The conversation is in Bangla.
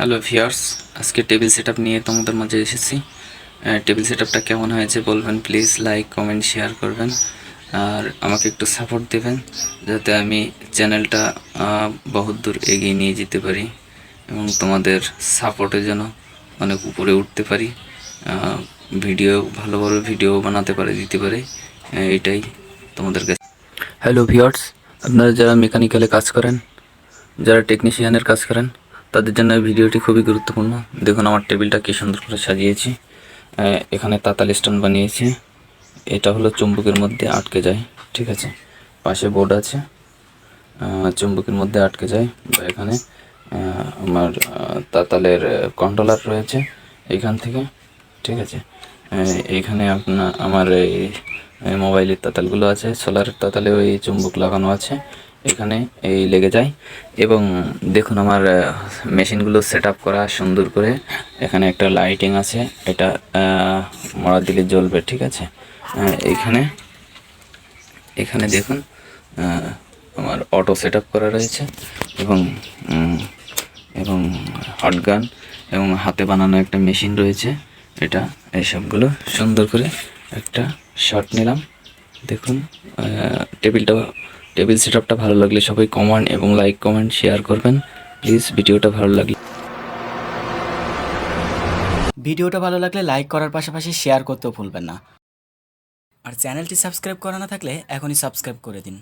হ্যালো ভিউয়ার্স, আজকে টেবিল সেটআপ নিয়ে তোমাদের মাঝে এসেছি। টেবিল সেটআপটা কেমন হয়েছে বলবেন প্লিজ, লাইক কমেন্ট শেয়ার করবেন আর আমাকে একটু সাপোর্ট দেবেন যাতে আমি চ্যানেলটা বহুত দূর এগিয়ে নিয়ে যেতে পারি এবং তোমাদের সাপোর্টের জন্য অনেক উপরে উঠতে পারি, ভিডিও ভালো ভালো ভিডিও বানাতে পারে দিতে পারে, এটাই তোমাদের কাছে। হ্যালো ভিউয়ার্স, আপনারা যারা মেকানিক্যালে কাজ করেন, যারা টেকনিশিয়ানের কাজ করেন, তাদের জন্য এই ভিডিওটি খুবই গুরুত্বপূর্ণ। দেখুন আমার টেবিলটা কী সুন্দর করে সাজিয়েছি। এখানে তাতাল স্ট্যান্ড বানিয়েছি। এটা হলো চুম্বকের মধ্যে আটকে যায়, ঠিক আছে। পাশে বোর্ড আছে, চুম্বকের মধ্যে আটকে যায়। বা এখানে আমার তাতালের কন্ট্রোলার রয়েছে এইখান থেকে, ঠিক আছে। এইখানে আমার এই মোবাইলের তাতালগুলো আছে, সোলারের তাতালেও এই চুম্বক লাগানো আছে, এখানে এই লেগে যায়। এবং দেখুন আমার মেশিনগুলো সেট আপ করা সুন্দর করে। এখানে একটা লাইটিং আছে, এটা মরা দিলে জ্বলবে, ঠিক আছে। এখানে এখানে দেখুন আমার অটো সেট আপ করা রয়েছে এবং এবং হট গান এবং হাতে বানানো একটা মেশিন রয়েছে। এটা এইসবগুলো সুন্দর করে একটা শট নিলাম। দেখুন টেবিল সেটআপটা ভালো লাগলে সবাই কমেন্ট এবং লাইক কমেন্ট শেয়ার করবেন প্লিজ। ভিডিওটা ভালো লাগলে লাইক করার পাশাপাশি শেয়ার করতেও ভুলবেন না। আর চ্যানেলটি সাবস্ক্রাইব করা না থাকলে এখনই সাবস্ক্রাইব করে দিন।